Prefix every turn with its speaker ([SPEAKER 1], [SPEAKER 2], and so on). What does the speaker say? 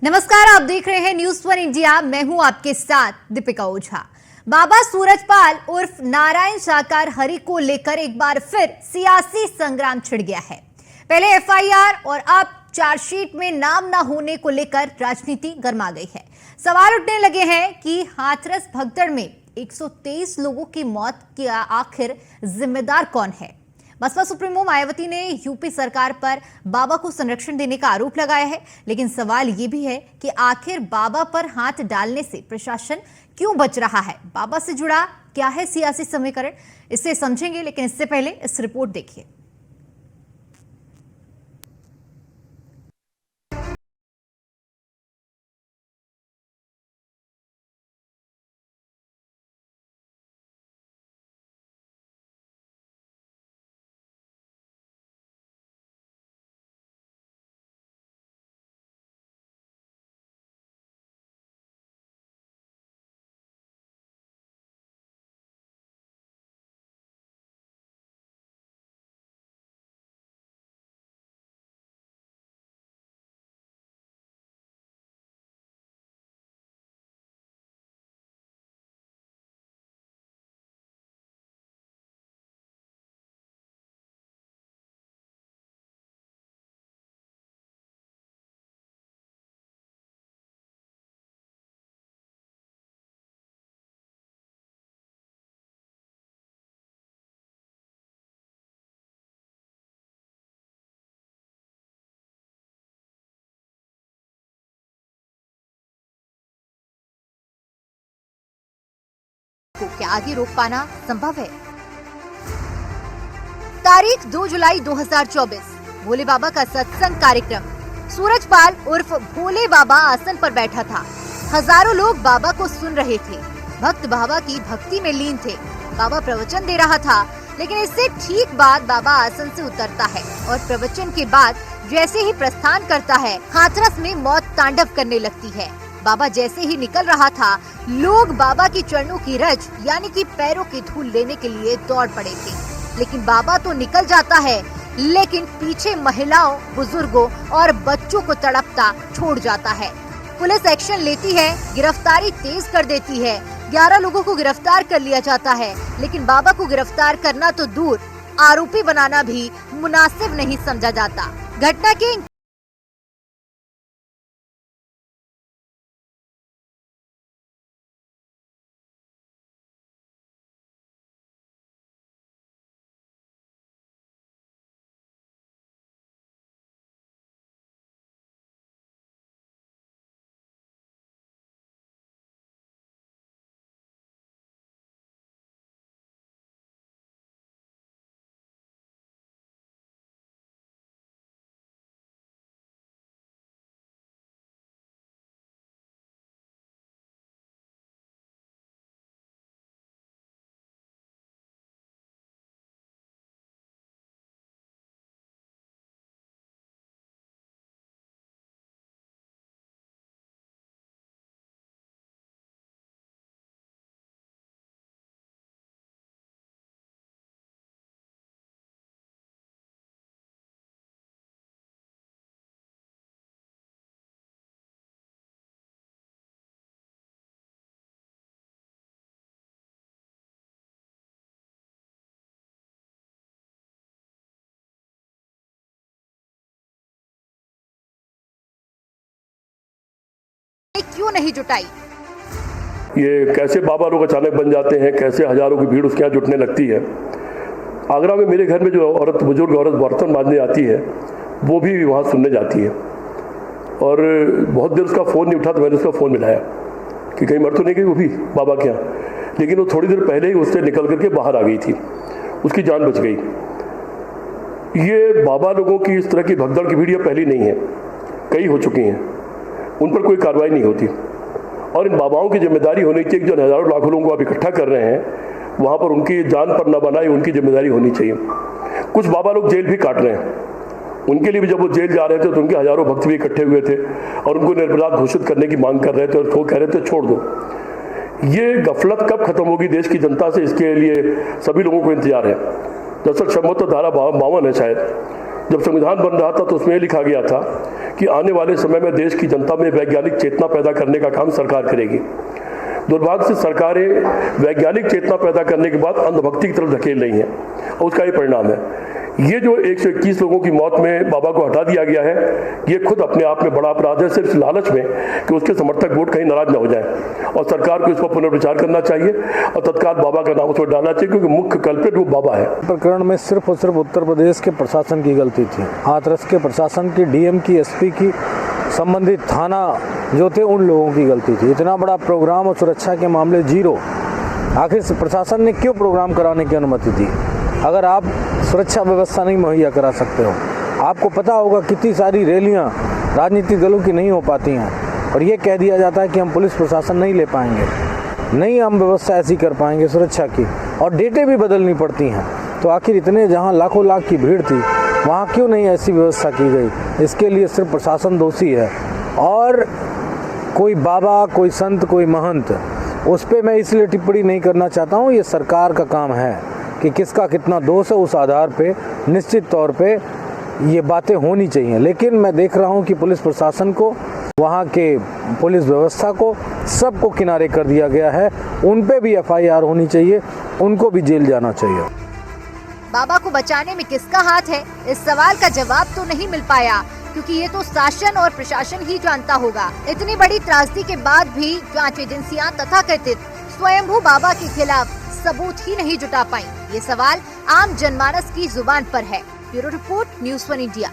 [SPEAKER 1] नमस्कार, आप देख रहे हैं न्यूज वन इंडिया। मैं हूं आपके साथ दीपिका ओझा। बाबा सूरजपाल उर्फ नारायण साकार हरि को लेकर एक बार फिर सियासी संग्राम छिड़ गया है। पहले एफआईआर और अब चार्जशीट में नाम न होने को लेकर राजनीति गर्मा गई है। सवाल उठने लगे हैं कि हाथरस भगदड़ में 123 लोगों की मौत का आखिर जिम्मेदार कौन है। बसपा सुप्रीमो मायावती ने यूपी सरकार पर बाबा को संरक्षण देने का आरोप लगाया है, लेकिन सवाल ये भी है कि आखिर बाबा पर हाथ डालने से प्रशासन क्यों बच रहा है। बाबा से जुड़ा क्या है सियासी समीकरण, इसे समझेंगे, लेकिन इससे पहले इस रिपोर्ट देखिए। को क्या आगे रोक पाना संभव है? तारीख 2 जुलाई 2024, भोले बाबा का सत्संग कार्यक्रम। सूरजपाल उर्फ भोले बाबा आसन पर बैठा था। हजारों लोग बाबा को सुन रहे थे। भक्त बाबा की भक्ति में लीन थे। बाबा प्रवचन दे रहा था, लेकिन इससे ठीक बाद बाबा आसन से उतरता है और प्रवचन के बाद जैसे ही प्रस्थान करता है, हाथरस में मौत तांडव करने लगती है। बाबा जैसे ही निकल रहा था, लोग बाबा की चरणों की रज यानी कि पैरों की धूल लेने के लिए दौड़ पड़े थे। लेकिन बाबा तो निकल जाता है, लेकिन पीछे महिलाओं, बुजुर्गों और बच्चों को तड़पता छोड़ जाता है। पुलिस एक्शन लेती है, गिरफ्तारी तेज कर देती है। 11 लोगों को गिरफ्तार कर लिया जाता है, लेकिन बाबा को गिरफ्तार करना तो दूर, आरोपी बनाना भी मुनासिब नहीं समझा जाता। घटना के क्यों नहीं जुटाई?
[SPEAKER 2] ये कैसे बाबा लोग अचानक बन जाते हैं, कैसे हजारों की भीड़ उसके यहाँ जुटने लगती है। आगरा में मेरे घर में जो औरत, बुजुर्ग औरत बर्तन बांधने आती है, वो भी वहाँ सुनने जाती है। और बहुत देर उसका फ़ोन नहीं उठा, तो मैंने उसका फ़ोन मिलाया कि कहीं मर तो नहीं गई वो भी बाबा के यहाँ। लेकिन वो थोड़ी देर पहले ही उससे निकल करके बाहर आ गई थी, उसकी जान बच गई। ये बाबा लोगों की इस तरह की भगदड़ की भीड़ ये पहली नहीं है, कई हो चुकी हैं, उन पर कोई कार्रवाई नहीं होती। और इन बाबाओं की जिम्मेदारी होनी चाहिए, जो हजारों लाखों लोगों को आप इकट्ठा कर रहे हैं, वहाँ पर उनकी जान पर न बनाए, उनकी जिम्मेदारी होनी चाहिए। कुछ बाबा लोग जेल भी काट रहे हैं, उनके लिए भी जब वो जेल जा रहे थे तो उनके हजारों भक्त भी इकट्ठे हुए थे और उनको निर्दोष घोषित करने की मांग कर रहे थे, और वो कह रहे थे छोड़ दो। ये गफलत कब खत्म होगी देश की जनता से, इसके लिए सभी लोगों को इंतजार है। दरअसल संभवतः धारा 52 है शायद, जब संविधान बन रहा था तो उसमें लिखा गया था कि आने वाले समय में देश की जनता में वैज्ञानिक चेतना पैदा करने का काम सरकार करेगी। दुर्भाग्य से सरकारें वैज्ञानिक चेतना पैदा करने के बाद अंधभक्ति की तरफ धकेल रही हैं और उसका ये परिणाम है। ये जो 121 लोगों की मौत में बाबा को हटा दिया गया है, ये खुद अपने आप में बड़ा अपराध है, सिर्फ लालच में कि उसके समर्थक वोट कहीं नाराज न हो जाए। और सरकार को इस पर पुनर्विचार करना चाहिए और तत्काल बाबा का नाम उसमें डालना चाहिए, क्योंकि मुख्य कल्प्रिट वो बाबा है।
[SPEAKER 3] प्रकरण में सिर्फ और सिर्फ उत्तर प्रदेश के प्रशासन की गलती थी, हाथरस के प्रशासन की, डीएम की, एसपी की, संबंधित थाना जो थे उन लोगों की गलती थी। इतना बड़ा प्रोग्राम और सुरक्षा के मामले जीरो। आखिर प्रशासन ने क्यों प्रोग्राम कराने की अनुमति दी अगर आप सुरक्षा व्यवस्था नहीं मुहैया करा सकते हो? आपको पता होगा कितनी सारी रैलियां राजनीतिक दलों की नहीं हो पाती हैं और ये कह दिया जाता है कि हम पुलिस प्रशासन नहीं ले पाएंगे, नहीं हम व्यवस्था ऐसी कर पाएंगे सुरक्षा की, और डेटे भी बदलनी पड़ती हैं। तो आखिर इतने जहां लाखों लाख की भीड़ थी वहाँ क्यों नहीं ऐसी व्यवस्था की गई? इसके लिए सिर्फ प्रशासन दोषी है। और कोई बाबा, कोई संत, कोई महंत, उस पर मैं इसलिए टिप्पणी नहीं करना चाहता हूँ। ये सरकार का काम है कि किसका कितना दोष है, उस आधार पे निश्चित तौर पे ये बातें होनी चाहिए। लेकिन मैं देख रहा हूँ कि पुलिस प्रशासन को, वहाँ के पुलिस व्यवस्था को, सबको किनारे कर दिया गया है। उन पे भी FIR होनी चाहिए, उनको भी जेल जाना चाहिए।
[SPEAKER 1] बाबा को बचाने में किसका हाथ है, इस सवाल का जवाब तो नहीं मिल पाया, क्योंकि ये तो शासन और प्रशासन ही जानता होगा। इतनी बड़ी त्रासदी के बाद भी जांच एजेंसियां तथाकथित स्वयंभू बाबा के खिलाफ सबूत ही नहीं जुटा पाई। ये सवाल आम जनमानस की जुबान पर है। Bureau report, news 1 India.